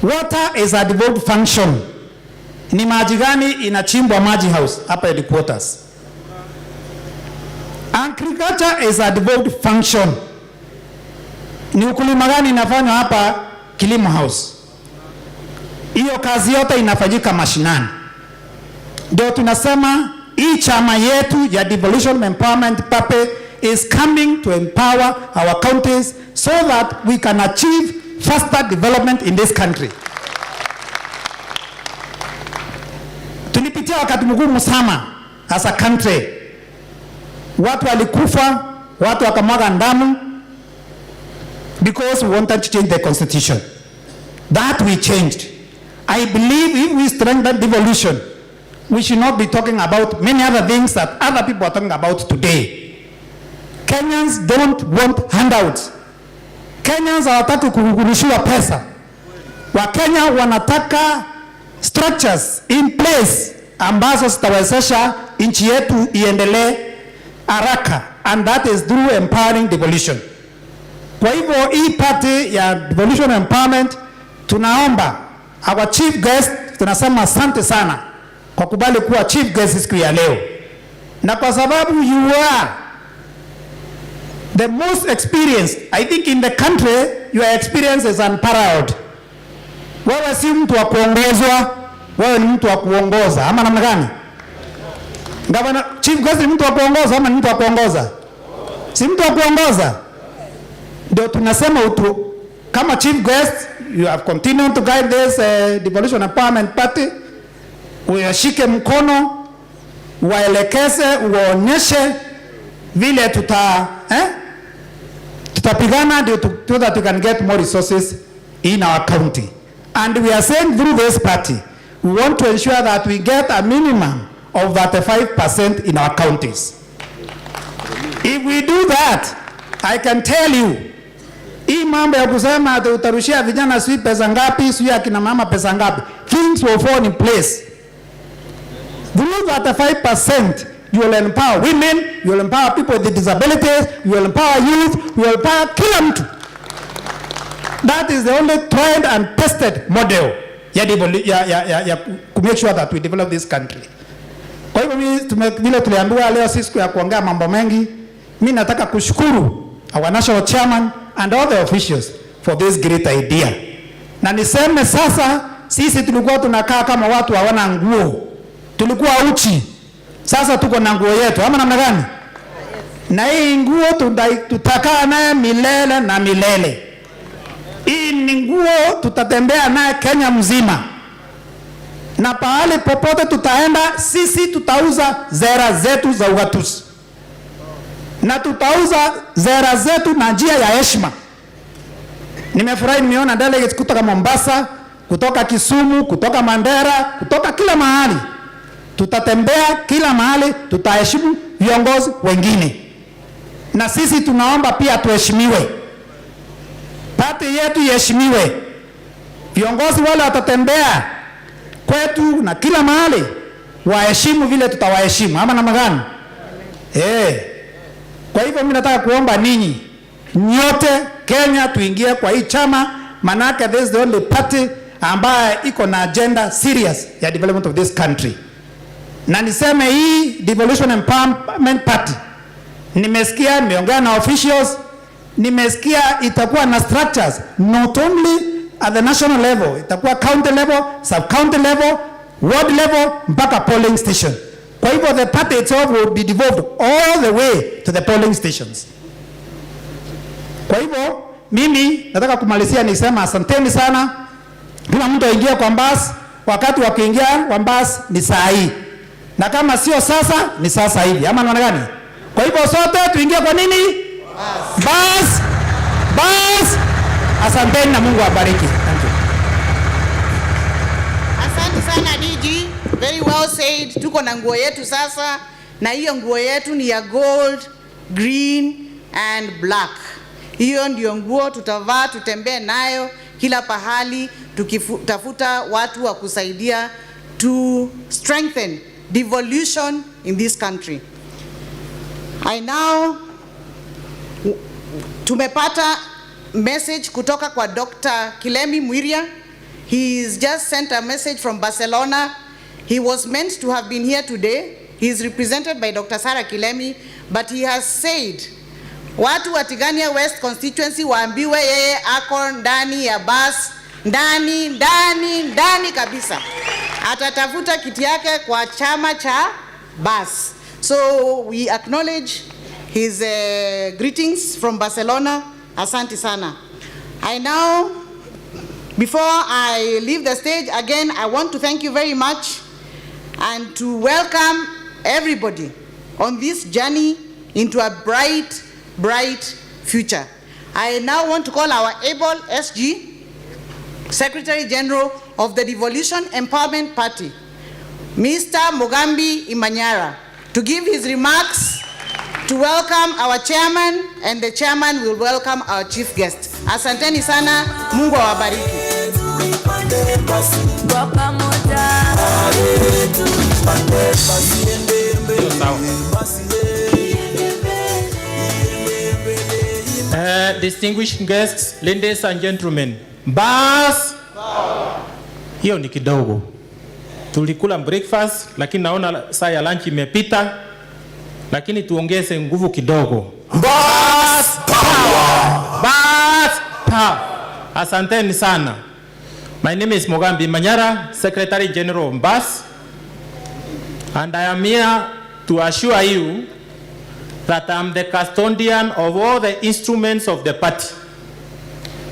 Water is a devolved function. Ni maji gani inachimbwa maji house hapa headquarters? Agriculture is a devolved function. Ni ukulima gani inafanywa hapa kilimo house? Hiyo kazi yote inafanyika mashinani. Ndio tunasema hii chama yetu ya Devolution Empowerment Party is coming to empower our counties so that we can achieve faster development in this country. Tulipitia wakati mgumu sana as a country. Watu walikufa, watu wakamwaga damu because we wanted to change the constitution. That we changed. I believe if we strengthen devolution, we should not be talking about many other things that other people are talking about today. Kenyans don't want handouts. Kenyans hawataka kurudishiwa pesa. Wakenya wanataka structures in place ambazo zitawezesha nchi yetu iendelee haraka, and that is through empowering devolution. Kwa hivyo hii party ya Devolution Empowerment tunaomba our chief guest, tunasema asante sana kwa kubali kuwa chief guest siku ya leo, na kwa sababu you are the most experienced, I think in the country, your experience is unparalleled. Wewe si mtu wa kuongozwa, wewe ni mtu wa kuongoza, ama namna gani? Gavana, chief guest ni mtu wa kuongoza ama ni mtu wa kuongoza? Si mtu wa kuongoza. Ndio tunasema utu kama chief guest, you have continued to guide this Devolution Empowerment Party. Uyashike mkono, waelekeze, uonyeshe vile tutapigana so that we can get more resources in our county. And we are saying through this party, we want to ensure that we get a minimum of 35% in our counties. If we do that, I can tell you, hii mambo ya kusema utarushia vijana sui pesa ngapi, sui akina mama pesa ngapi, things will fall in place. Through 35%, you will empower women, you will empower people with disabilities, you will empower youth, you will empower kila mtu. That is the only tried and tested model to make sure that we develop this country. Kwa hivyo vile tuliambiwa leo siku ya kuongea mambo mengi, mimi nataka kushukuru our national chairman and all the officials for this great idea. Na niseme sasa, sisi tulikuwa tunakaa kama watu hawana nguo. Tulikuwa uchi. Sasa tuko na nguo yetu. Ama namna gani? Na hii nguo tutakaa naye milele na milele. Hii ni nguo tutatembea naye Kenya mzima. Na pahali popote tutaenda, sisi tutauza zera zetu za ugatuzi. Na tutauza zera zetu na njia ya heshima. Nimefurahi nimeona delegates kutoka Mombasa, kutoka Kisumu, kutoka Mandera, kutoka kila mahali. Tutatembea kila mahali, tutaheshimu viongozi wengine. Na sisi tunaomba pia tuheshimiwe. Party yetu iheshimiwe. Viongozi wale watatembea kwetu na kila mahali, waheshimu vile tutawaheshimu. Ama namna gani? Kwa hivyo mimi nataka kuomba ninyi nyote Kenya tuingie kwa hii chama, manake this is the only party ambaye iko na agenda serious ya development of this country. Na niseme hii Devolution Empowerment Party, nimesikia, nimeongea na officials, nimesikia itakuwa na structures not only at the national level, itakuwa county level, sub-county level, ward level, mpaka polling station. Kwa hivyo the party itself will be devolved all the way to the polling stations. Kwa hivyo mimi nataka kumalizia nisema asanteni sana. Kila mtu aingie kwa basi, wakati wa kuingia kwa basi ni saa hii. Na kama sio sasa ni sasa hivi. Ama naona gani? Kwa hivyo sote tuingie kwa nini? Bas. Bas. Asanteni na Mungu awabariki. Thank you. Asante sana DG. Very well said. Tuko na nguo yetu sasa, na hiyo nguo yetu ni ya gold, green and black. Hiyo ndio nguo tutavaa, tutembee nayo kila pahali tukitafuta watu wa kusaidia to strengthen devolution in this country. Tumepata message kutoka kwa Dr. Kilemi Mwiria He's just sent a message from Barcelona. He was meant to have been here today. He's represented by Dr. Sarah Kilemi, but he has said, watu wa Tigania West constituency waambiwe yeye ako ndani ya bus, ndani kabisa. Atatafuta kiti yake kwa chama cha bus. So we acknowledge his greetings from Barcelona. Asante sana. I now, before I leave the stage, again, I want to thank you very much and to welcome everybody on this journey into a bright, bright future. I now want to call our able SG, Secretary General of the Devolution Empowerment Party, Mr. Mugambi Imanyara, to give his remarks, to welcome our chairman, and the chairman will welcome our chief guest. Asanteni sana, Mungu awabariki. Distinguished guests, ladies and gentlemen, bas hiyo ni kidogo. Tulikula breakfast, lakini naona saa ya lunch imepita, lakini tuongeze nguvu kidogo. Bas power! Bas power! Asanteni sana. My name is Mugambi Manyara, Secretary General of BAS, and I am here to assure you that I am the custodian of all the instruments of the party.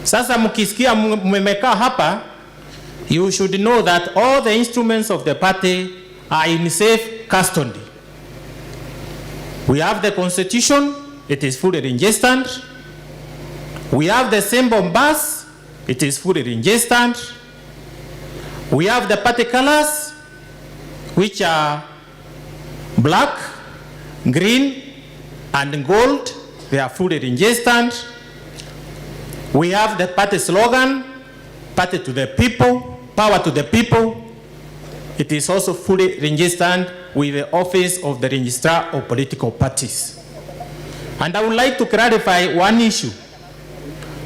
Sasa mkisikia mmekaa hapa, you should know that all the instruments of the party are in safe custody. We have the constitution, it is fully registered. We have the symbol BAS, it is fully registered. We have the party colors, which are black, green, and gold. They are fully registered. We have the party slogan, party to the people, power to the people. It is also fully registered with the office of the registrar of political parties. And I would like to clarify one issue.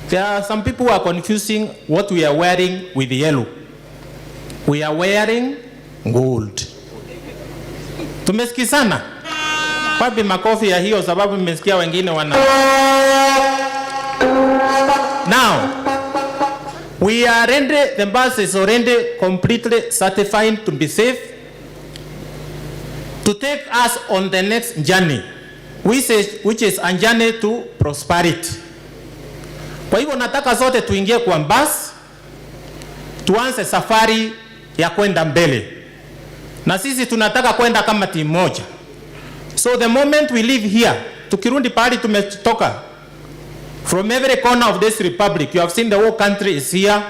There are some people who are confusing what we are wearing with yellow. We are wearing gold. Tumesikizana? Wapi makofi ya hiyo sababu mmesikia wengine wana. Now, we are ready, the bus is already completely certified to be safe, to take us on the next journey, which is a journey to prosperity. Kwa hivyo nataka zote tuingie kwa bus, tuanze safari ya kwenda mbele. Na sisi tunataka kwenda kama timu moja. So the moment we leave here, tukirundi pahali tumetoka, from every corner of this republic, you have seen the whole country is here.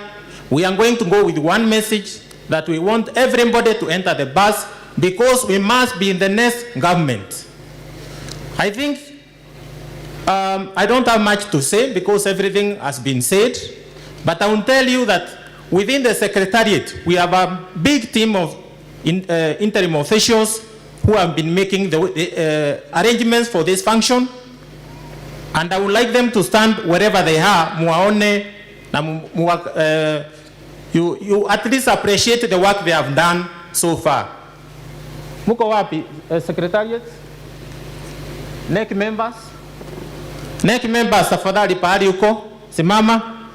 We are going to go with one message that we want everybody to enter the bus because we must be in the next government. I think I don't have much to say because everything has been said, but I will tell you that within the secretariat, we have a big team of interim officials who have been making the arrangements for this function. And I would like them to stand wherever they are, muwaone, na you at least appreciate the work they have done so far. Muko wapi, secretariat? NEC members? NEC members, tafadhali pahali uko, simama.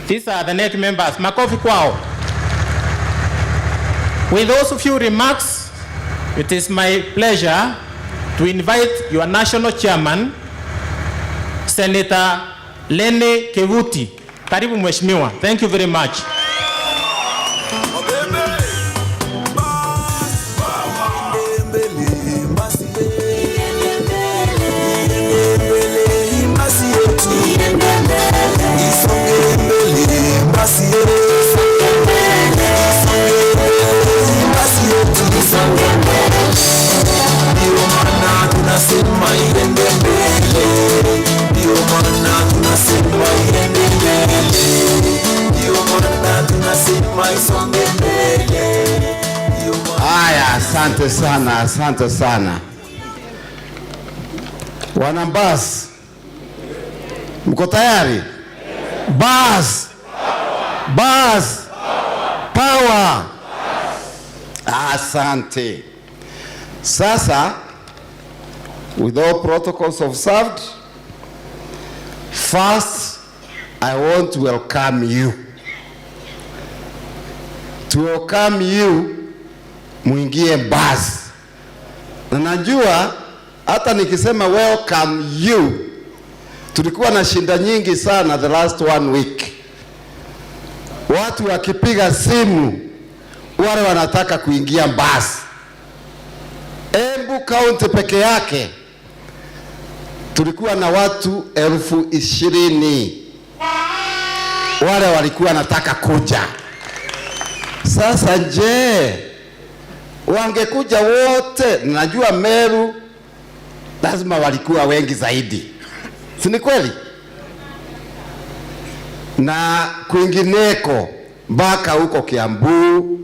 These are the NEC members, makofi kwao. With those few remarks, it is my pleasure to invite your national chairman, Senator Lene Kivuti. Karibu mheshimiwa. Thank you very much. Haya, asante sana, asante sana. Wanambas, mko tayari? Bas, Bus. Power. Asante. Sasa, with all protocols observed, first, I want to welcome you. To welcome you, muingie bus. Na najua, hata nikisema welcome you, tulikuwa na shinda nyingi sana the last 1 week. Watu wakipiga simu, wale wanataka kuingia bus. Embu County peke yake tulikuwa na watu 20,000 wale walikuwa nataka kuja. Sasa je, wangekuja wote? Najua Meru lazima walikuwa wengi zaidi, si ni kweli? Na kwingineko mpaka huko Kiambu,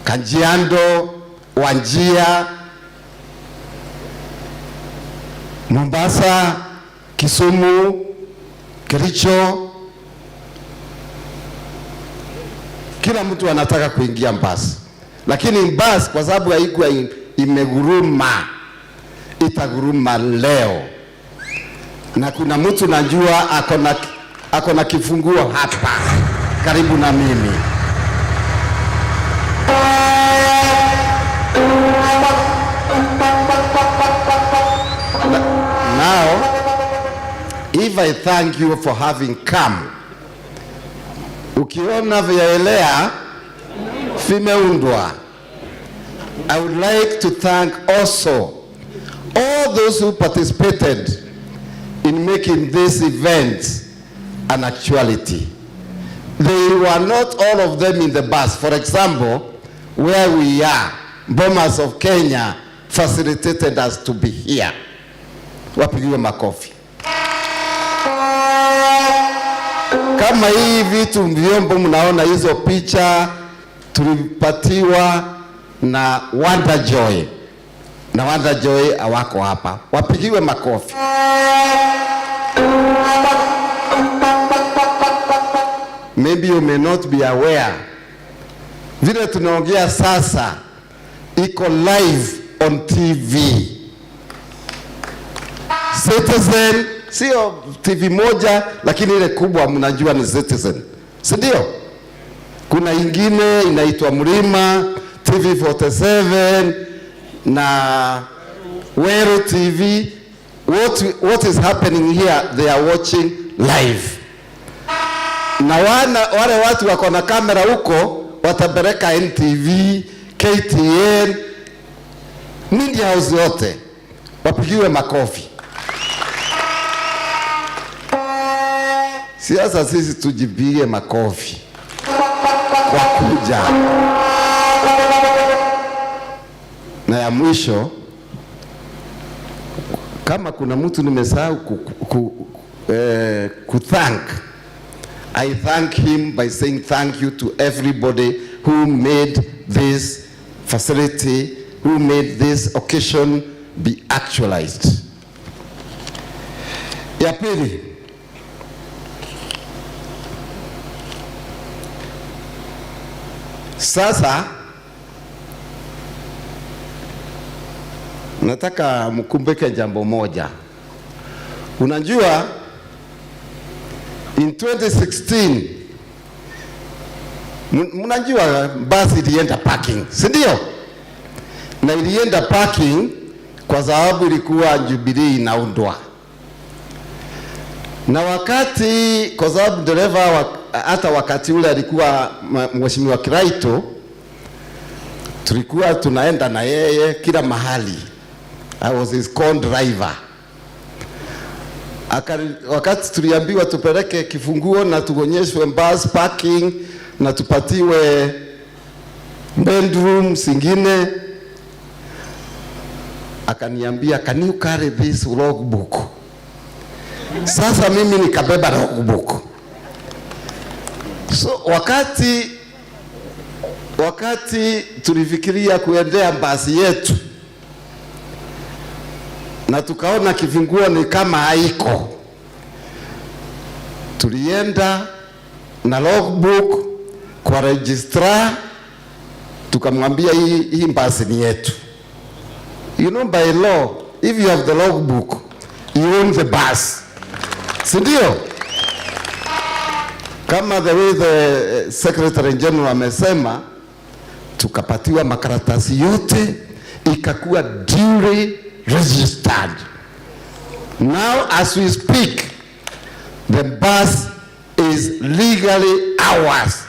Kajiado, Wajir, Mombasa, Kisumu, Kericho, kila mtu anataka kuingia basi. Lakini basi kwa sababu haikuwa imeguruma, itaguruma leo. Na kuna mtu najua ako na kifunguo hapa karibu na mimi. Now, if I thank you for having come, ukiona vyaelea vimeundwa, I would like to thank also all those who participated in making this event an actuality. They were not all of them in the bus. For example, where we are, Bomas of Kenya facilitated us to be here. Wapigiwe makofi. Kama hii vitu vyombo mnaona hizo picha tulipatiwa na Wonder Joy. Na Wonder Joy hawako hapa. Wapigiwe makofi. Maybe you may not be aware. Vile tunaongea sasa iko live on TV. Citizen, sio TV moja lakini ile kubwa mnajua ni Citizen. Si ndio? Kuna ingine inaitwa Mlima, TV47 na Meru TV. What is happening here, they are watching live. Na wale watu wako na kamera huko watapeleka NTV, KTN, media house yote. Wapigiwe makofi. Siasa sisi tujipige makofi kwa kuja. Na ya mwisho, kama kuna mtu nimesahau kuthank, I thank him by saying thank you to everybody who made this facility, who made this occasion be actualized. Ya pili, sasa nataka mkumbuke jambo moja. Unajua in 2016 mnajua basi ilienda parking, si ndio? Na ilienda parking kwa sababu ilikuwa Jubilee inaundwa. Na wakati kwa sababu dereva hata wakati ule alikuwa Mheshimiwa Kiraitu, tulikuwa tunaenda na yeye kila mahali. I was his co-driver. Wakati tuliambiwa tupeleke kifunguo na tuonyeshwe bus parking na tupatiwe bedroom zingine, akaniambia, can you carry this logbook? Sasa mimi nikabeba logbook. So wakati tulifikiria kuendea basi yetu na tukaona kifunguo ni kama haiko, tulienda na logbook kwa registrar, tukamwambia hii basi ni yetu. You know, by law, if you have the logbook, you own the bus. Sindio? Kama the way the Secretary General amesema, tukapatiwa makaratasi yote, ikakuwa duly registered. Now as we speak, the bus is legally ours,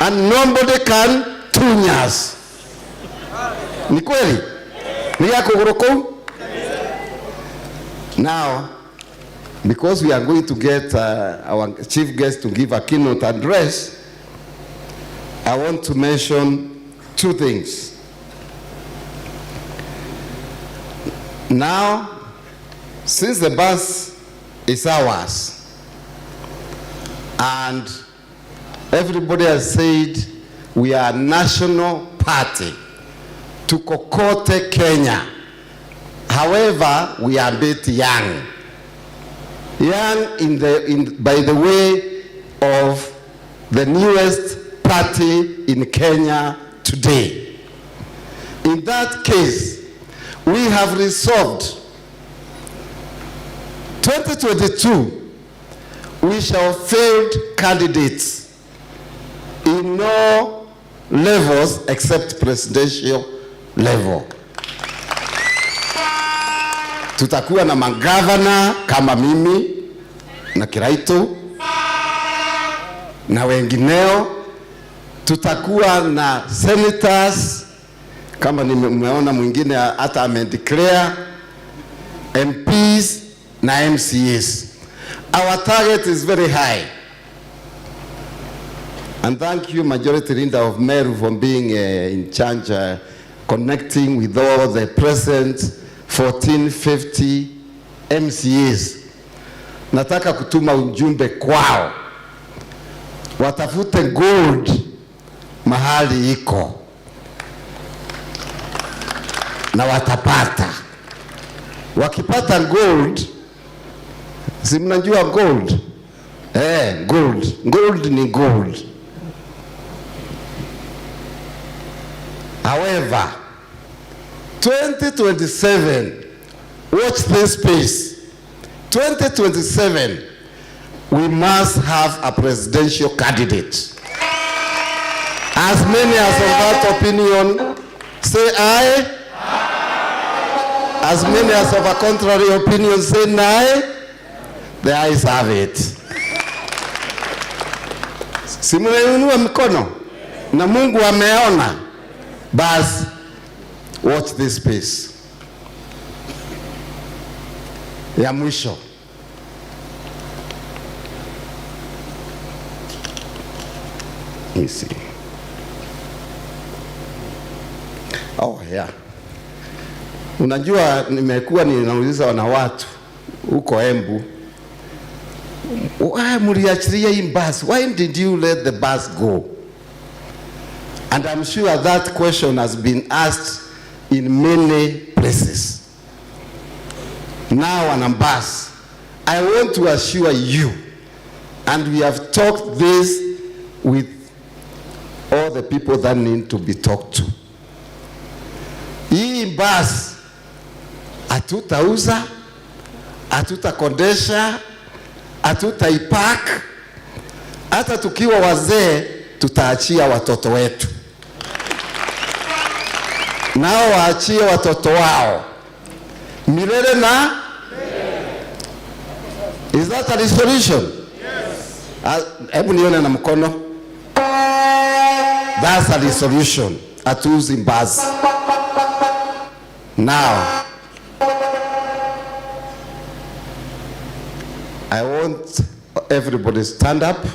and nobody can touch us. Ni kweli? Ni yako goroko? Now, because we are going to get our chief guest to give a keynote address, I want to mention two things. Now, since the bus is ours, and everybody has said we are a national party, tuko kote Kenya. However, we are a bit young. Young by the way of the newest party in Kenya today. In that case, we have resolved 2022 we shall field candidates in all levels except presidential level. Tutakuwa na magavana kama mimi na Kiraitu na wengineo. Tutakuwa na senators kama nimeona mwingine hata amedeclare, MPs na MCAs. Our target is very high. And thank you, Majority Leader of Meru, for being in charge, connecting with all the present 1450 MCAs. Nataka kutuma ujumbe kwao, watafute gold mahali iko na watapata. Wakipata gold, si mnajua gold? Gold ni gold. However, 2027, watch this space. 2027, we must have a presidential candidate. As many as of that opinion, say aye. As many as of a contrary opinion, say nay. The ayes have it. Simuinua mikono na Mungu ameona. Bas, watch this space. Ya mwisho. Let me see. Oh yeah. Unajua nimekuwa ninauliza wana watu huko Embu, why mliachilia hii bus? Why did you let the bus go? And I'm sure that question has been asked in many places. Now on bus, I want to assure you, and we have talked this with all the people that need to be talked to. Hii bus hatutauza, hatutakodesha, hatutaipark. Hata tukiwa wazee tutaachia watoto wetu, nao waachie watoto wao milele na. Is that a solution? Yes. Hebu nione na mkono. That's a solution. Hatuuzi bus. Now, I want everybody stand up.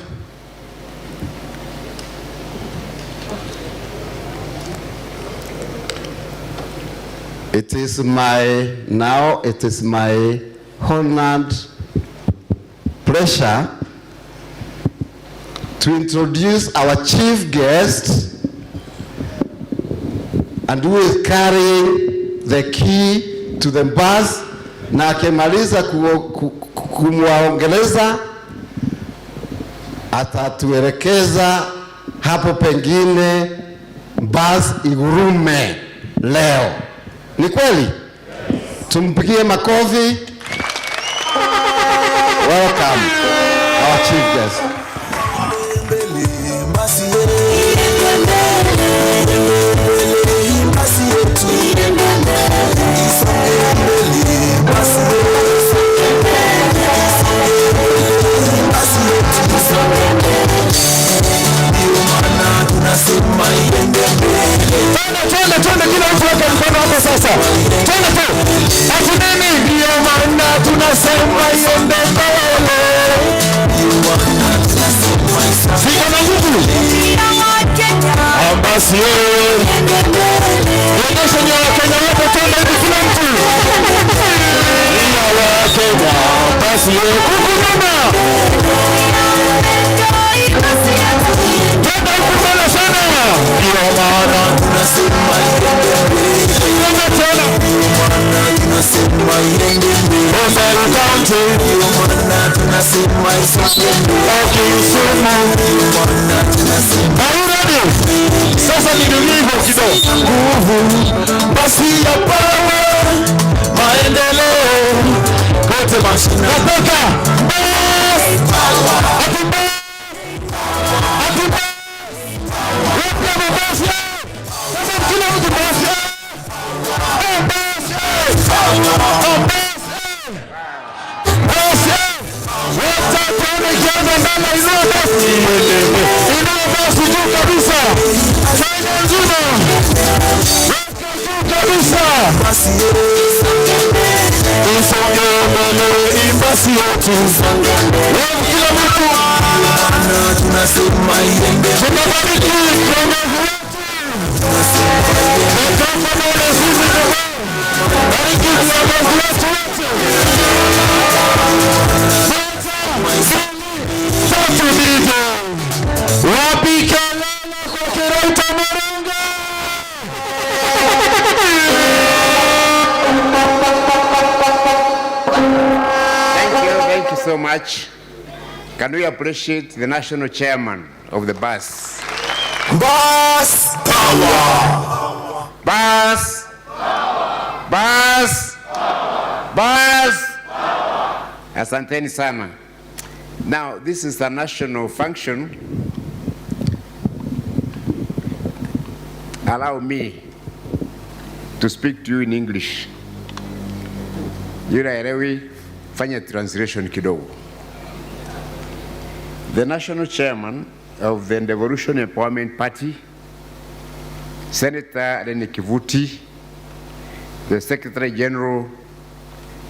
It is my honored pleasure to introduce our chief guest, and who is carrying the key to the bus, na akimaliza kumwaongeleza atatuelekeza hapo pengine basi igurume leo. Ni kweli? Tumpigie makofi. Welcome our chief guest. Twende kila mtu wake mkono hapo sasa. Twende tu. Ati nini? Ndio maana tunasema iende mbele. Siko na nguvu. Basi onyesha nyo Wakenya wote, twende hivi kila mtu. Ndio Wakenya. Basi kukumama. Twende huku mbele sana. Ndio maana tunasema iende mbele. Sasa ni hivyo kidogo. Nguvu basi ya pawa maendeleo kote mashinani. Nataka Thank you so much. Can we appreciate the national chairman of the bus? Bus power. Bus. Bus. Bus. Asanteni sana. Now, this is a national function. Allow me to speak to you in English. Yule elewi, fanya translation kidogo. The national chairman of the Devolution Empowerment Party, Senator Kivuti, the Secretary General,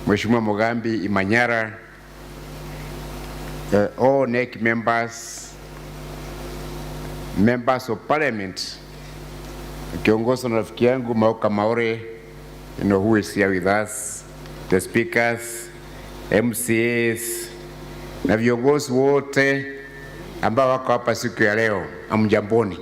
Mheshimiwa Mogambi Imanyara, all NEC members, members of parliament, kiongozwa na rafiki yangu Mauka Maore, who is here with us, the speakers, MCAs, na viongozi wote ambao wako hapa siku ya leo, amjamboni.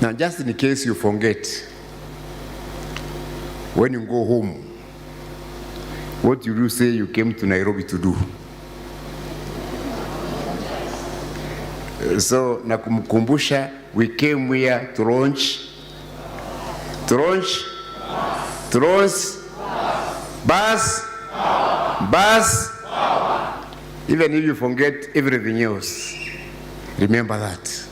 Now, just in case you forget, when you go home, what you do say you came to Nairobi to do? So, nakumkumbusha, we came here to launch, bus. Even if you forget everything else, remember that.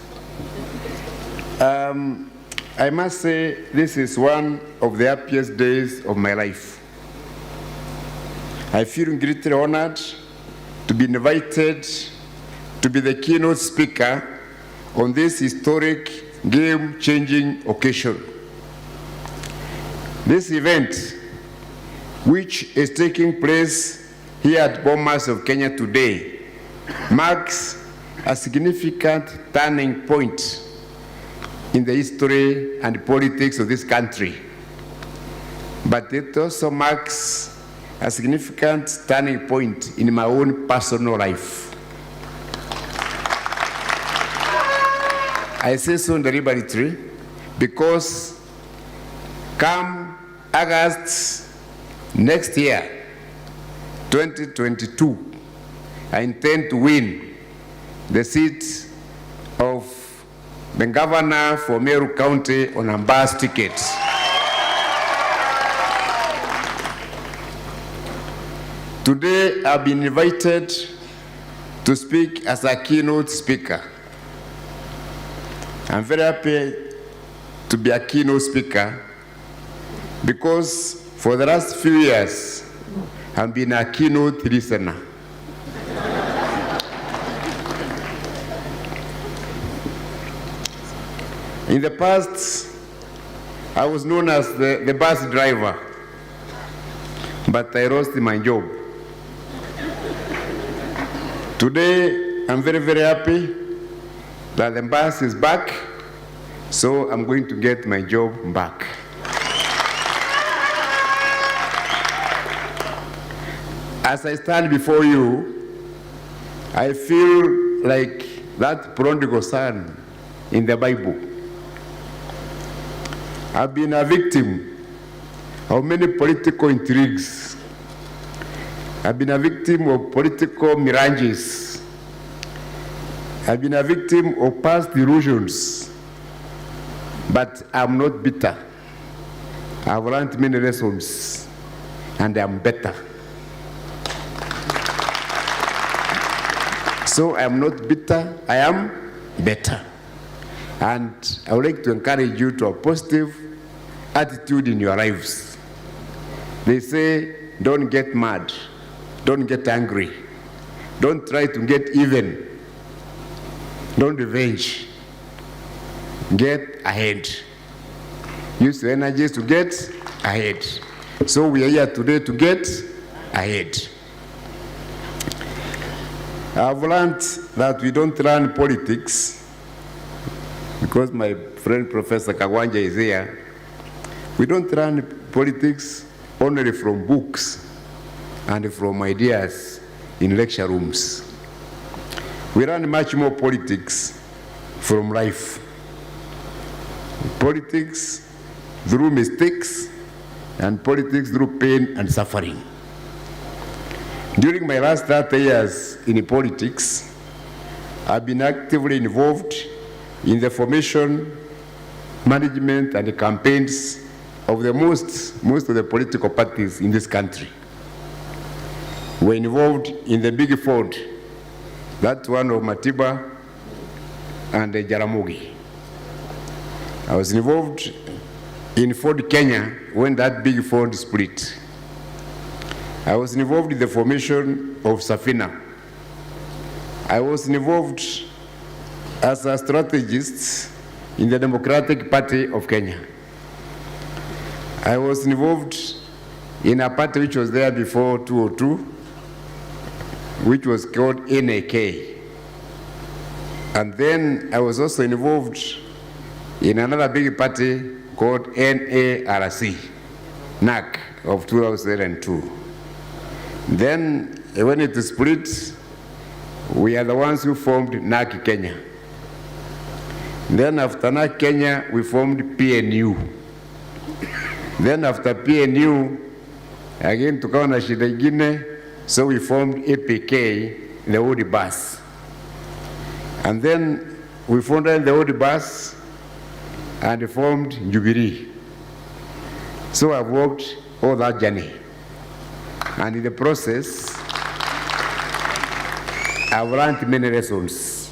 I must say, this is one of the happiest days of my life. I feel greatly honored to be invited to be the keynote speaker on this historic, game-changing occasion. This event, which is taking place here at Bomas of Kenya today, marks a significant turning point in the history and politics of this country. But it also marks a significant turning point in my own personal life. I say so deliberately because come August next year, 2022, I intend to win the seat of the governor for Meru County on a bus ticket. Today, I've been invited to speak as a keynote speaker. I'm very happy to be a keynote speaker because for the last few years, I've been a keynote listener. In the past, I was known as the bus driver, but I lost my job. Today, I'm very, very happy that the bus is back, so I'm going to get my job back. As I stand before you, I feel like that prodigal son in the Bible. I've been a victim of many political intrigues. I've been a victim of political mirages. I've been a victim of past illusions. But I'm not bitter. I've learned many lessons, and I'm better. So I'm not bitter, I am better. And I would like to encourage you to a positive attitude in your lives. They say, don't get mad, don't get angry, don't try to get even, don't revenge, get ahead. Use your energies to get ahead. So we are here today to get ahead. I've learned that we don't run politics, because my friend Professor Kawanja is here. We don't run politics only from books and from ideas in lecture rooms. We run much more politics from life. Politics through mistakes and politics through pain and suffering. During my last 30 years in politics, I've been actively involved in the formation, management, and the campaigns of the most of the political parties in this country. We're involved in the big ford, that one of Matiba and Jaramogi. I was involved in Ford Kenya when that big ford split. I was involved in the formation of Safina. I was involved as a strategist in the Democratic Party of Kenya. I was involved in a party which was there before 2002, which was called NAK. And then I was also involved in another big party called NARC, NAC of 2002. Then when it split, we are the ones who formed NAC Kenya. Then after NAC Kenya, we formed PNU. Then after PNU, again tukawa na shida ingine, so we formed APK, the old bus. And then we founded the old bus and formed Jubilee. So I've walked all that journey. And in the process, I've learned many lessons.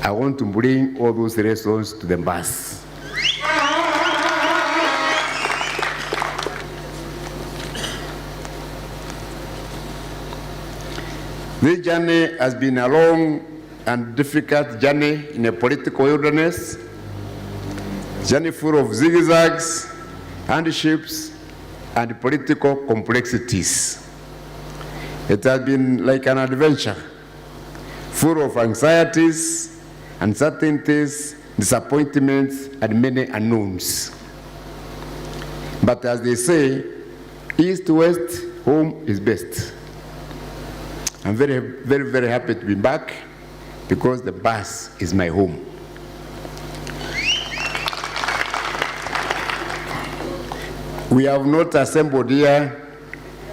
I want to bring all those lessons to the bus. This journey has been a long and difficult journey in a political wilderness, journey full of zigzags, hardships, and political complexities. It has been like an adventure, full of anxieties, uncertainties, disappointments, and many unknowns. But as they say, east to west, home is best. I'm very, very, very happy to be back because the bus is my home. We have not assembled here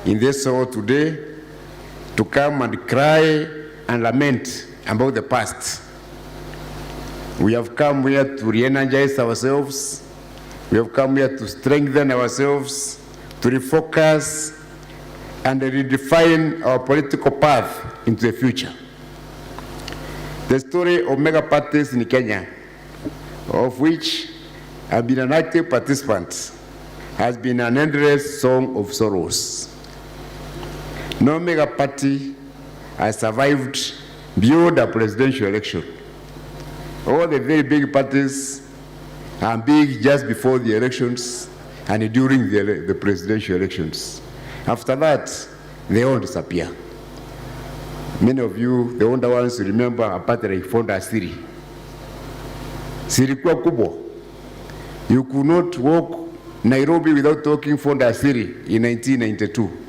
in this hall today to come and cry and lament about the past. We have come here to re-energize ourselves. We have come here to strengthen ourselves, to refocus and redefine our political path into the future. The story of mega parties in Kenya, of which I've been an active participant, has been an endless song of sorrows. No mega party has survived beyond a presidential election. All the very big parties are big just before the elections and during the presidential elections. After that, they all disappear. Many of you, the older ones, remember a party like Fonda Siri. Sirikuwa kubwa. You could not walk Nairobi without talking Fonda Siri in 1992.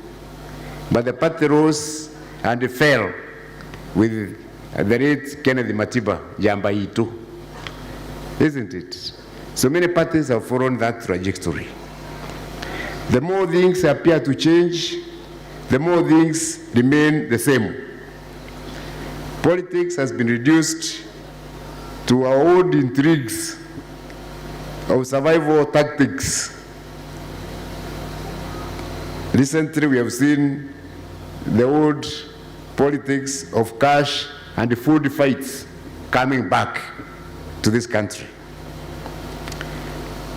But the party rose and fell with the late Kennedy Matiba, Jambaito. Isn't it? So many parties have followed that trajectory. The more things appear to change, the more things remain the same. Politics has been reduced to our old intrigues of survival tactics. Recently, we have seen the old politics of cash and food fights coming back to this country.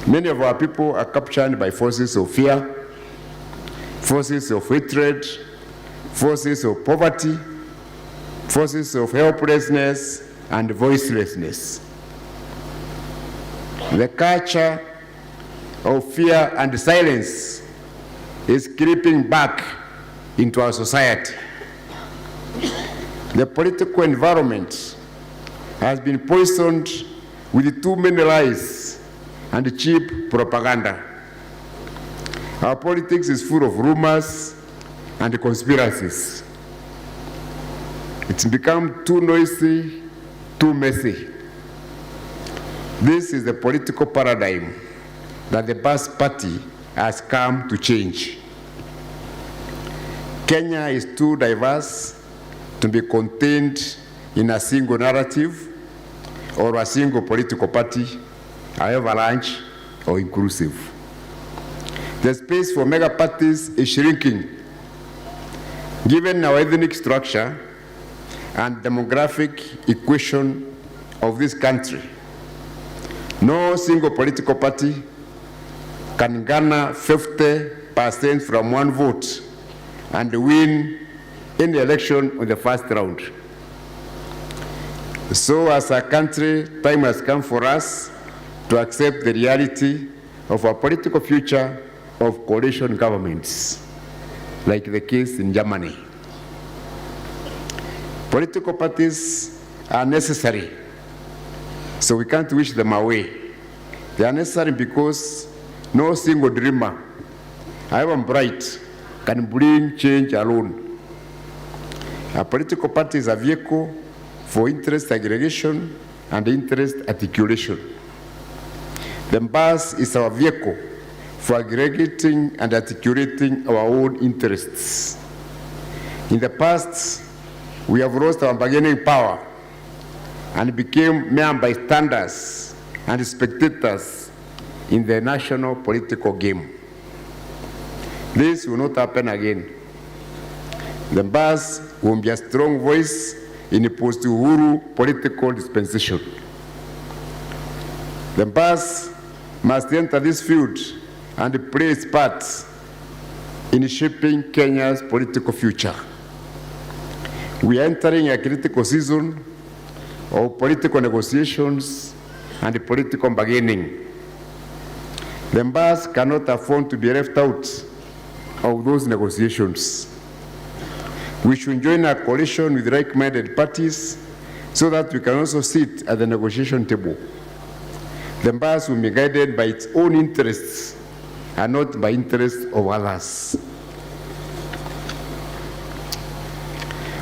Many of our people are captured by forces of fear, forces of hatred, forces of poverty, forces of helplessness and voicelessness. The culture of fear and silence is creeping back into our society. The political environment has been poisoned with too many lies and cheap propaganda. Our politics is full of rumors and conspiracies. It's become too noisy, too messy. This is the political paradigm that the Bas Party has come to change. Kenya is too diverse to be contained in a single narrative or a single political party, however large or inclusive. The space for mega parties is shrinking. Given our ethnic structure and demographic equation of this country, no single political party can garner 50% from one vote and win any election in the first round. So as a country, time has come for us to accept the reality of our political future of coalition governments, like the case in Germany. Political parties are necessary, so we can't wish them away. They are necessary because no single dreamer, however bright, can bring change alone. A political party is a vehicle for interest aggregation and interest articulation. The Bas is our vehicle for aggregating and articulating our own interests. In the past, we have lost our bargaining power and became mere bystanders and spectators in the national political game. This will not happen again. The Bas will be a strong voice in a post-Uhuru political dispensation. The Bas must enter this field and play its part in shaping Kenya's political future. We are entering a critical season of political negotiations and political bargaining. The Bas cannot afford to be left out of those negotiations. We should join a coalition with like-minded parties so that we can also sit at the negotiation table. The Bas will be guided by its own interests and not by interests of others.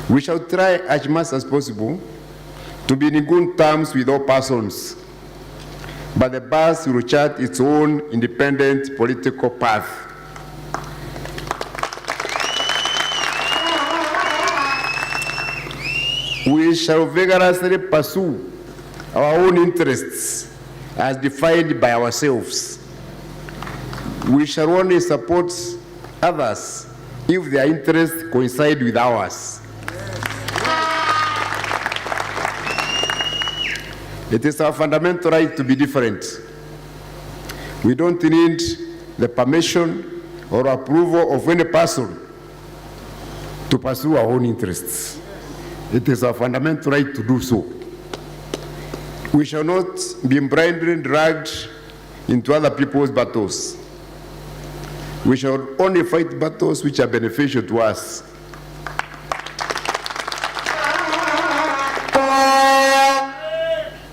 We shall try as much as possible to be in good terms with all persons, but the Bas will chart its own independent political path. We shall vigorously pursue our own interests as defined by ourselves. We shall only support others if their interests coincide with ours. It is our fundamental right to be different. We don't need the permission or approval of any person to pursue our own interests. It is our fundamental right to do so. We shall not be blindly dragged into other people's battles. We shall only fight battles which are beneficial to us.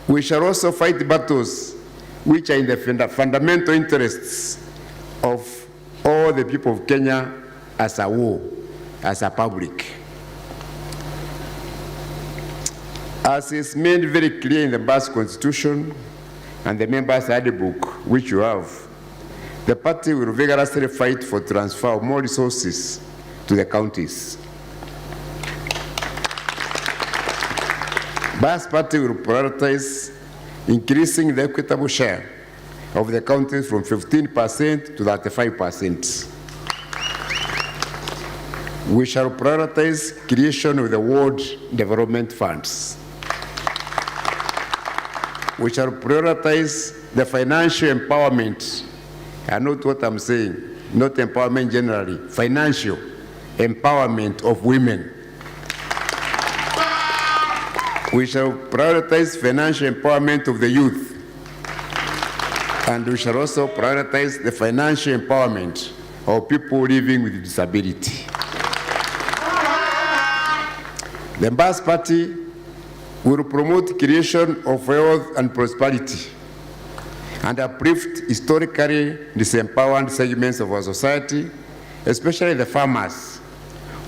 We shall also fight battles which are in the fundamental interests of all the people of Kenya as a whole, as a public. As is made very clear in the Basque Constitution and the members' handbook, which you have, the party will vigorously fight for transfer of more resources to the counties. Basque Party will prioritize increasing the equitable share of the counties from 15% to 35%. We shall prioritize creation of the World Development Funds. We shall prioritize the financial empowerment, and not what I'm saying, not empowerment generally, financial empowerment of women. We shall prioritize financial empowerment of the youth, and we shall also prioritize the financial empowerment of people living with disability. The Basque Party will promote creation of wealth and prosperity and uplift historically disempowered segments of our society, especially the farmers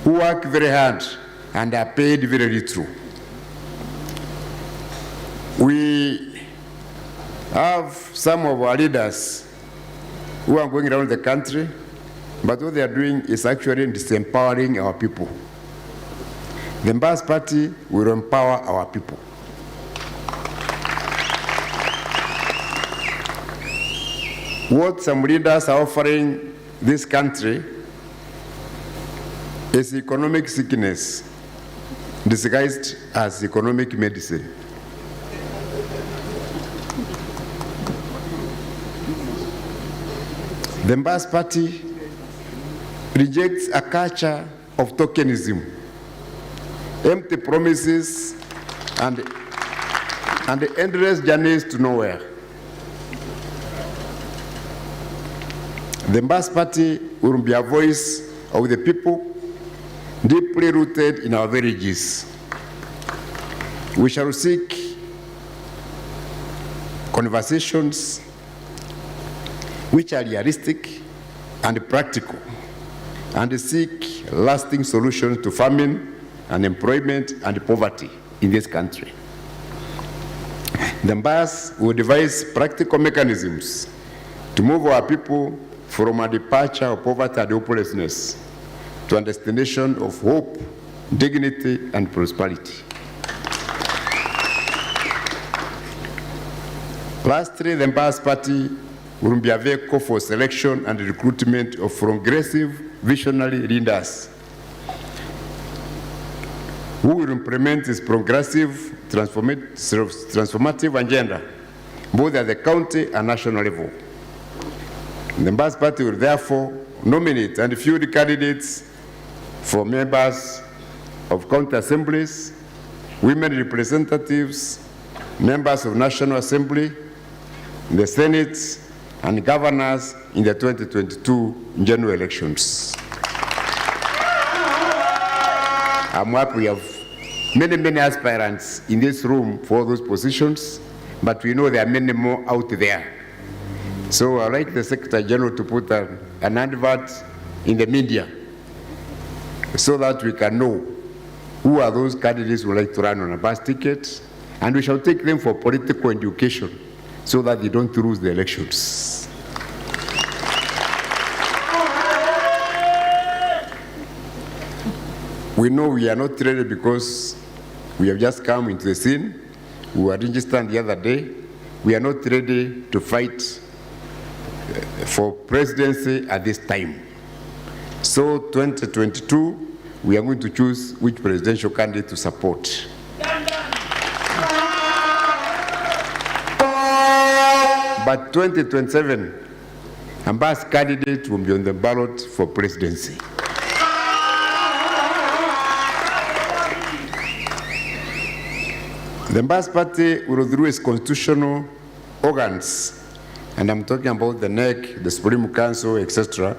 who work very hard and are paid very little. We have some of our leaders who are going around the country, but what they are doing is actually disempowering our people. The Basque Party will empower our people. What some leaders are offering this country is economic sickness disguised as economic medicine. The Basque Party rejects a culture of tokenism, empty promises, and endless journeys to nowhere. The Basque Party will be a voice of the people, deeply rooted in our villages. We shall seek conversations which are realistic and practical, and seek lasting solutions to famine, unemployment, and poverty in this country. The Basque will devise practical mechanisms to move our people from a departure of poverty and hopelessness to a destination of hope, dignity, and prosperity. Lastly, the Basque Party will be a vehicle for selection and recruitment of progressive, visionary leaders who will implement this progressive, transformative agenda, both at the county and national level. The Basque Party will therefore nominate and field candidates for members of county assemblies, women representatives, members of National Assembly, the Senate, and governors in the 2022 general elections. I'm happy we have many aspirants in this room for those positions, but we know there are many more out there. So I'd like the Secretary General to put an advert in the media so that we can know who are those candidates who would like to run on a bus ticket, and we shall take them for political education so that they don't lose the elections. We know we are not ready because We have just come into the scene. We were registered the other day. We are not ready to fight for presidency at this time. So 2022, we are going to choose which presidential candidate to support. But 2027, Amba's candidate will be on the ballot for presidency. The Mbas Party will, through its constitutional organs, and I'm talking about the NEC, the Supreme Council, etc.,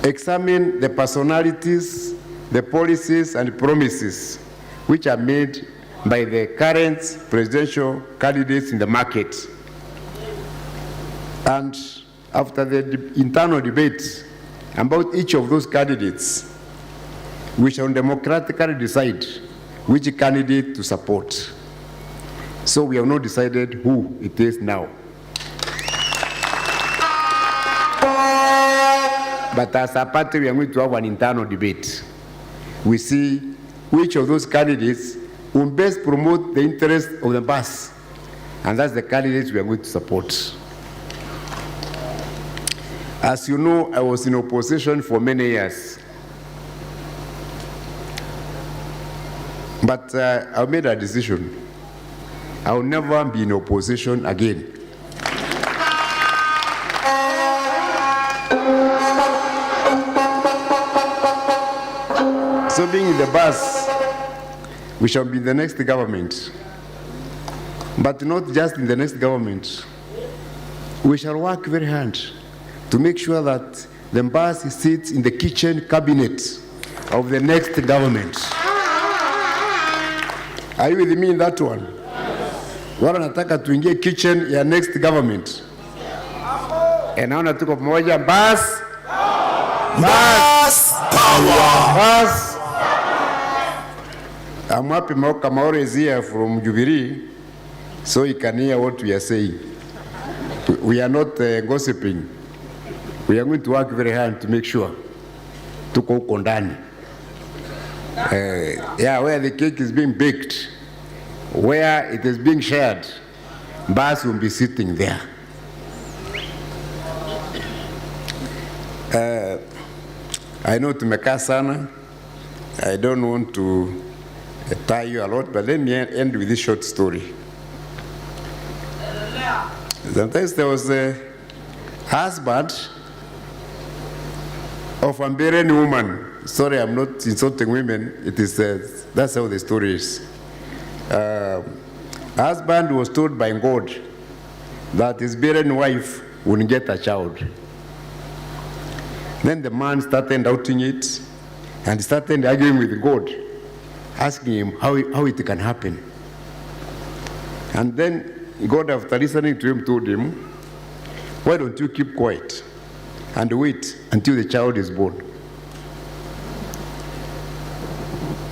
examine the personalities, the policies, and promises which are made by the current presidential candidates in the market. And after the internal debate about each of those candidates, we shall democratically decide which candidate to support. So we have not decided who it is now. But as a party, we are going to have an internal debate. We see which of those candidates will best promote the interest of the Mbas, and that's the candidates we are going to support. As you know, I was in opposition for many years. But I made a decision. I will never be in opposition again. So being in the bus, we shall be in the next government. But not just in the next government. We shall work very hard to make sure that the bus sits in the kitchen cabinet of the next government. Are you with me in that one? Wala nataka tuingie kitchen ya next government. Naona tuko pamoja. Mbas power. Mbas. I'm happy Mauka Maure is here from Jubilee, so he can hear what we are saying. We are not gossiping. We are going to work very hard to make sure tuko huko ndani. Where the cake is being baked, where it is being shared, Mbas will be sitting there. I know tumekaa sana. I don't want to tie you a lot, but let me end with this short story. Sometimes there was a husband of a barren woman. Sorry, I'm not insulting women. It is that's how the story is. Husband was told by God that his barren wife wouldn't get a child. Then the man started doubting it and started arguing with God, asking him how it can happen. And then God, after listening to him, told him, why don't you keep quiet and wait until the child is born?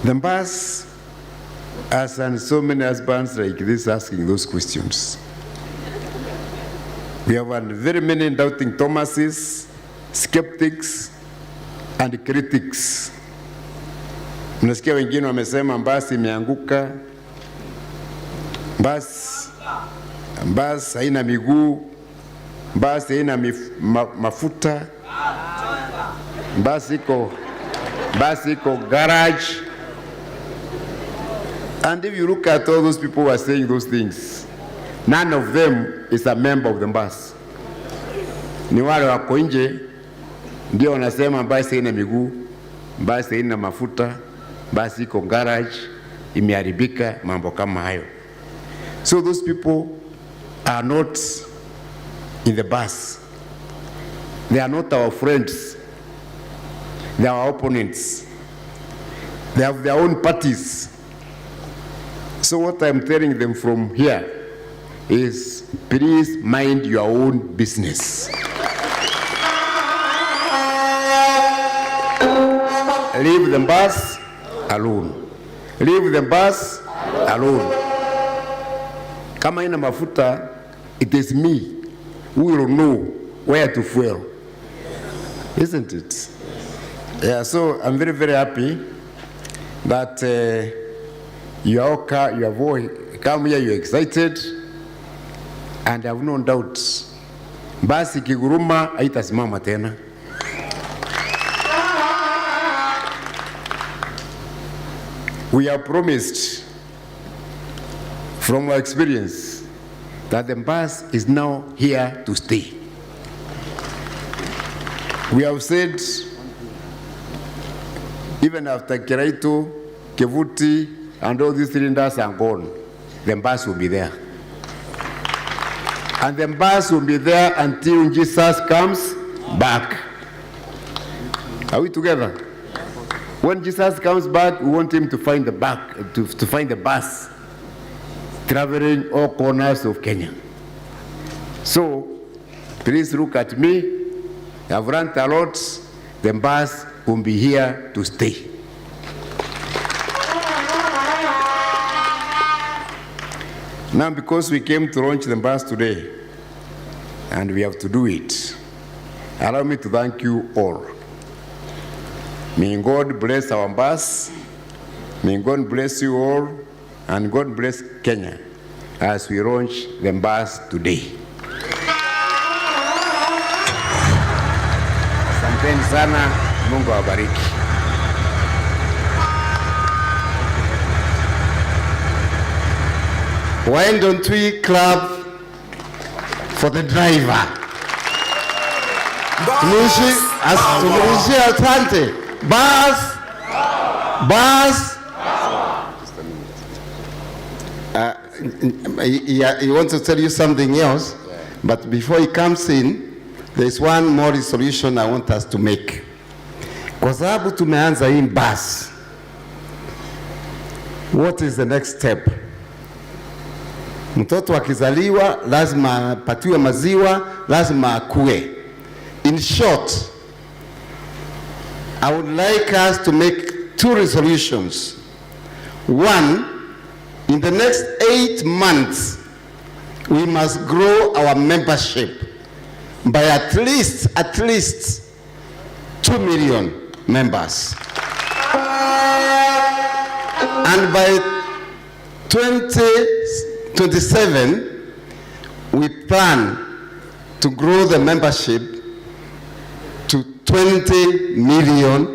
The Mbas has and so many husbands like this asking those questions. We have had very many doubting Thomases, skeptics, and critics. Mnasikia wengine wamesema Mbas imeanguka, Mbas haina miguu, Mbas haina mafuta, Mbas iko garage. And if you look at all those people who are saying those things, none of them is a member of the Mbas. Ni wale wako nje ndio wanasema Mbas haina miguu, Mbas haina mafuta, Mbas iko garage, imeharibika, mambo kama hayo. So those people are not in the bus. They are not our friends. They are our opponents. They have their own parties. So what I'm telling them from here is, please mind your own business. Leave the bus alone. Leave the bus alone. Kama ina mafuta, it is me who will know where to fuel. Isn't it? Yeah, so I'm very, very happy that You have all come here, you're excited, and I have no doubts. Basi kiguruma haitasimama tena. We have promised from our experience that the bus is now here to stay. We have said, even after Kiraitu, Kivuti, and all these cylinders are gone, the bus will be there. And the bus will be there until Jesus comes back. Are we together? When Jesus comes back, we want him to find the to find the bus traveling all corners of Kenya. So, please look at me. I've run a lot. The bus will be here to stay. Now, because we came to launch the bus today, and we have to do it, allow me to thank you all. May God bless our bus. May God bless you all, and God bless Kenya as we launch the bus today. Asanteni sana, Mungu awabariki. Why don't we clap for the driver? Tumishi asante. Bus. He wants to tell you something else, but before he comes in, there's one more resolution I want us to make. Kwa sababu tumeanza hii bus, what is the next step? Mtoto akizaliwa lazima apatiwe maziwa, lazima akue. In short, I would like us to make 2 resolutions. One, in the next 8 months, we must grow our membership by at least 2 million members. And by 2027, we plan to grow the membership to 20 million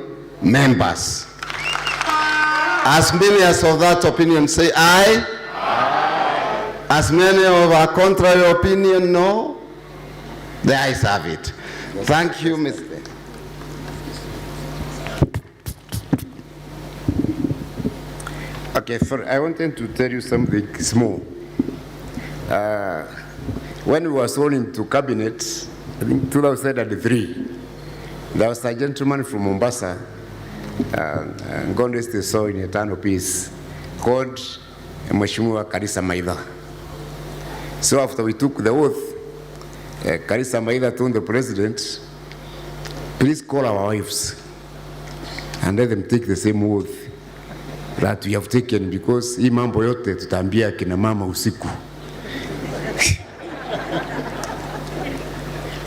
members. As many as of that opinion say aye. As many of our contrary opinion no. The ayes have it. Thank you, Mr. Okay, I wanted to tell you something small. When we were sworn into cabinet, I think 2003, there was a gentleman from Mombasa, God rest his soul in eternal peace, called Mheshimiwa Karisa Maitha. So after we took the oath, Karisa Maitha told the president, please call our wives and let them take the same oath that we have taken, because hii mambo yote tutaambia kina mama usiku.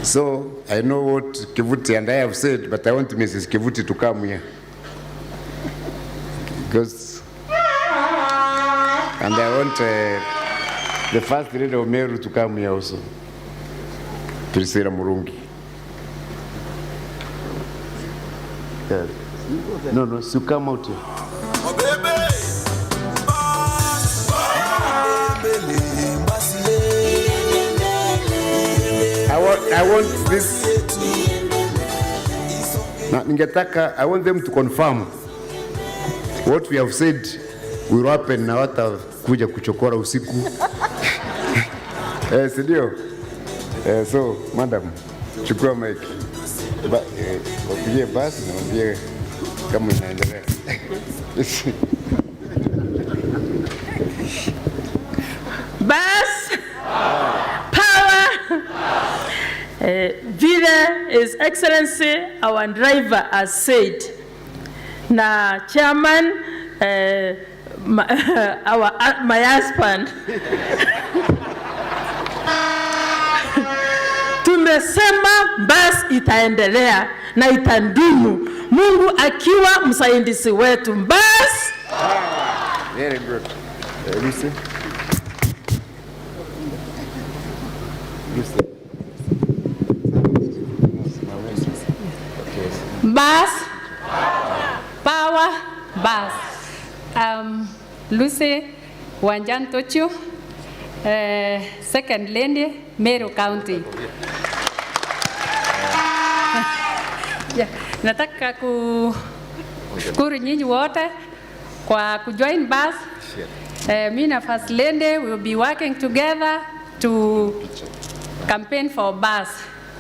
So I know what Kivuti and I have said, but I want Mrs. Kivuti to come here. Because, and I want the first lady of Meru to come here also. Priscilla Murungi. Yeah. No, so come out here. I want this. Na ningetaka, I want them to confirm what we have said will happen na wata kuja kuchokora usiku. Sindio? So, madam, chukua mic. Wapigie basi na wapigie kama inaendelea. Bas, power, vile His Excellency our driver has said. Na chairman, my husband. Tumesema basi itaendelea na itandumu. Mungu akiwa msaidizi wetu. Basi Very good. Lucy. Lucy. Bus. Power. Bus. Lucy Wanjan Tochu, second lady, Meru County. Nataka kushukuru nyinyi wote kwa kujoin bus. Me na first lady will be working together to campaign for bus.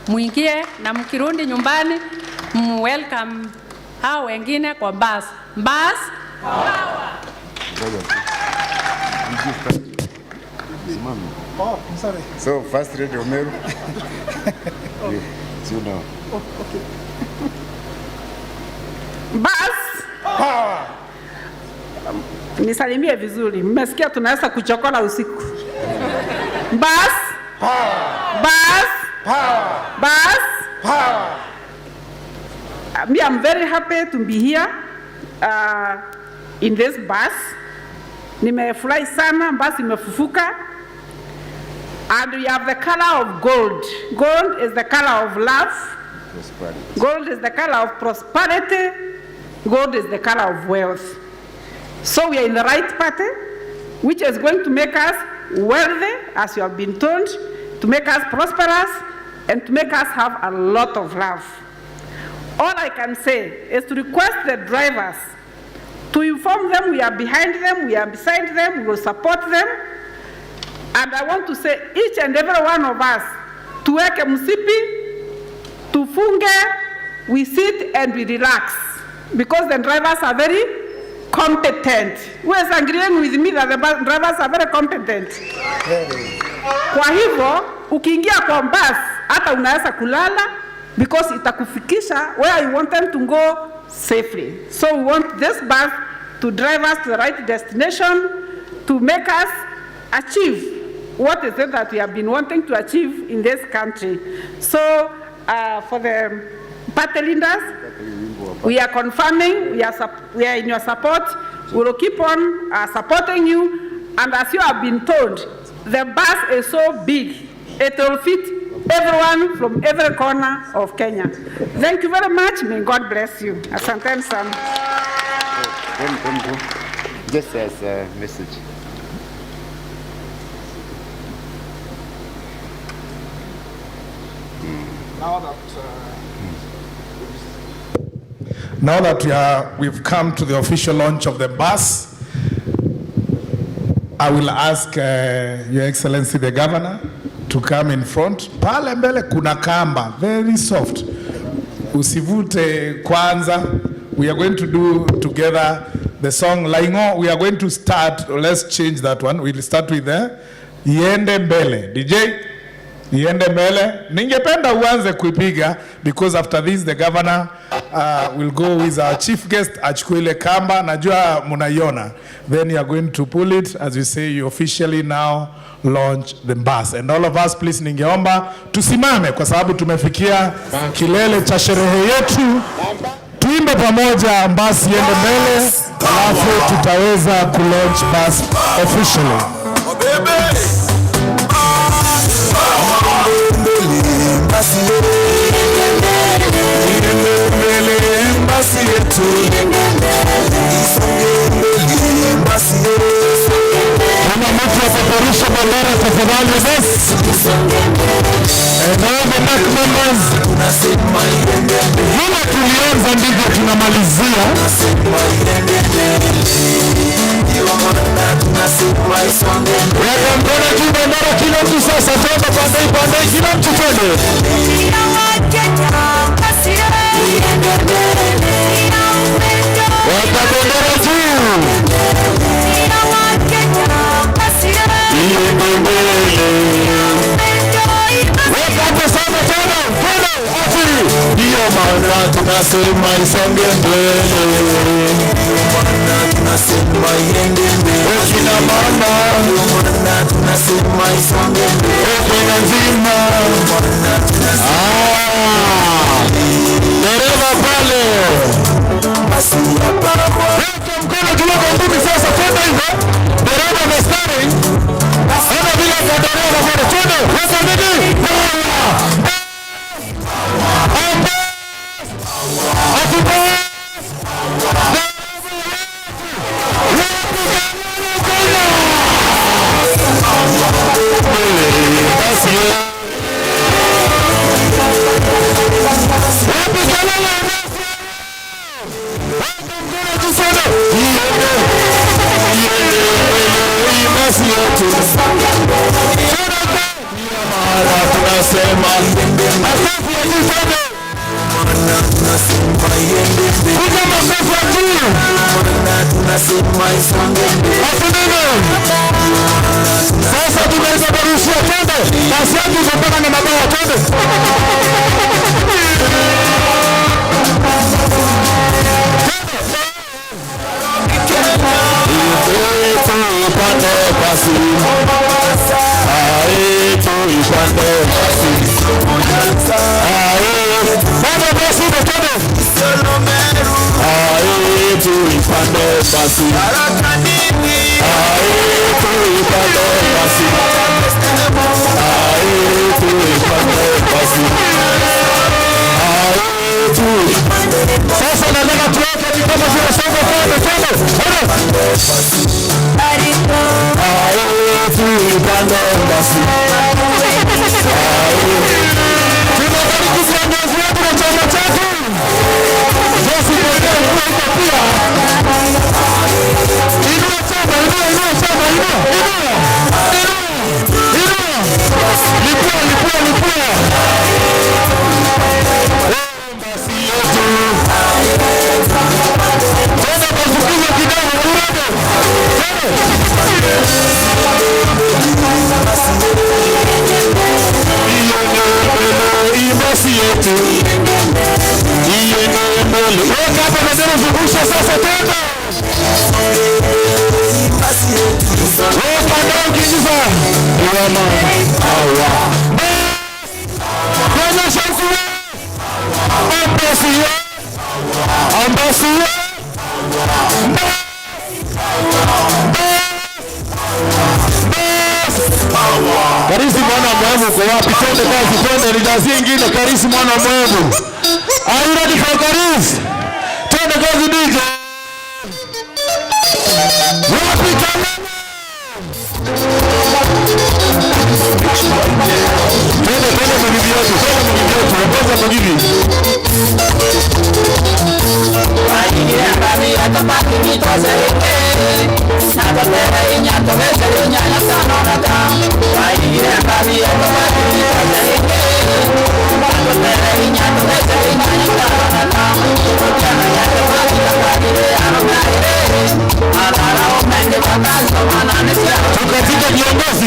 Muingie na mkirundi nyumbani, welcome hao wengine kwa bus. Bus power. Oh, I'm sorry. So first lady Meru. You know. Oh, okay. Bus power. Nisalimie vizuri. Mmesikia tunaweza kuchokola usiku. Bus power. Bus power. Bus power. Me, I'm very happy to be here in this bus. Nimefurahi sana, bus imefufuka. And we have the color of gold. Gold is the color of love. Prosperity. Gold is the color of prosperity. Gold is the color of wealth. So we are in the right party, which is going to make us wealthy, as you have been told, to make us prosperous, and to make us have a lot of love. All I can say is to request the drivers to inform them we are behind them, we are beside them, we will support them. And I want to say each and every one of us, tuweke msipi, tufunge, we sit and we relax. Because the drivers are very competent. Who is agreeing with me that the drivers are very competent? Kwa hivyo, ukiingia kwa bus, hata unaweza kulala, because itakufikisha where you want them to go safely. So we want this bus to drive us to the right destination, to make us achieve what is it that we have been wanting to achieve in this country. So for the party leaders, we are confirming, we are in your support. We will keep on supporting you. And as you have been told, the bus is so big, it will fit everyone from every corner of Kenya. Thank you very much. May God bless you. Asante sana. Just as a message. Now that we've come to the official launch of the bus, I will ask Your Excellency the Governor to come in front. Pale mbele kuna kamba, very soft. Usivute kwanza. We are going to do together the song Laingo. We are going to start, let's change that one. We'll start with the Iende Mbele. DJ, Iende Mbele. Ningependa uanze kuipiga because after this the governor will go with our chief guest achukue ile kamba, najua munaiona. Then you are going to pull it, as we say, you officially now launch the bus. And all of us, please, ningeomba tusimame kwa sababu tumefikia kilele cha sherehe yetu. Tuimbe pamoja, basi iende mbele, alafu tutaweza ku-launch bus officially. Kama mtu apeperusha bendera tafadhali basi. And all the back members, vile tulianza ndivyo tunamalizia. Weka mkono juu bendera, kila mtu sasa, twende pande, kila mtu twende. Weka bendera juu. Weka sana tena, ndiyo maana tunasema isonge mbele. Wakina mama, wakina nzima, dereva pale. Weka mkono juu kwa ngumi sasa, twende. Twende hivyo. Dereva mstari. Ona vile kwa dereva kwa twende. Weka bidii. Sasa tunaweza kuruhusiwa twende. Basi yetu mpaka na mabao twende. Sasa nataka tuweke kama vile somo twende. Tunabariki viongozi wetu na chama chetu. Yesu pia. Inua chama. Lipua. Basi yetu. Tena kufukuza kidogo kurudi. Basi yetu. Weka hapa na ndio zungusha sasa tena. Weka ndio kijiza. Mama. Awa. Kwa shauku. Ambasi. Karisi mwana mwevu kwa wapi? Twende kazi, twende lidazi ingine. Karisi mwana mwevu. Are you ready for Karisi? Twende kazi DJ. Wapi kama? Twende majibu yetu. Wapoza majibu. Tukatika viongozi.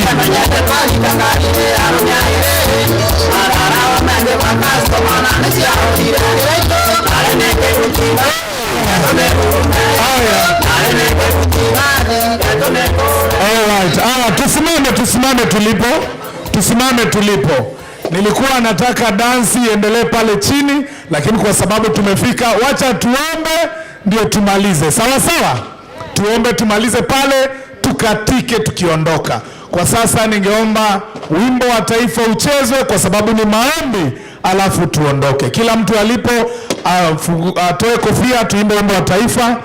Tusimame tulipo. Nilikuwa nataka dansi iendelee pale chini, lakini kwa sababu tumefika, wacha tuombe ndio tumalize. Sawa? Tuombe tumalize pale, tukatike tukiondoka. Kwa sasa ningeomba wimbo wa taifa uchezwe kwa sababu ni maombi, alafu tuondoke. Kila mtu alipo atoe kofia, tuimbe wimbo wa taifa.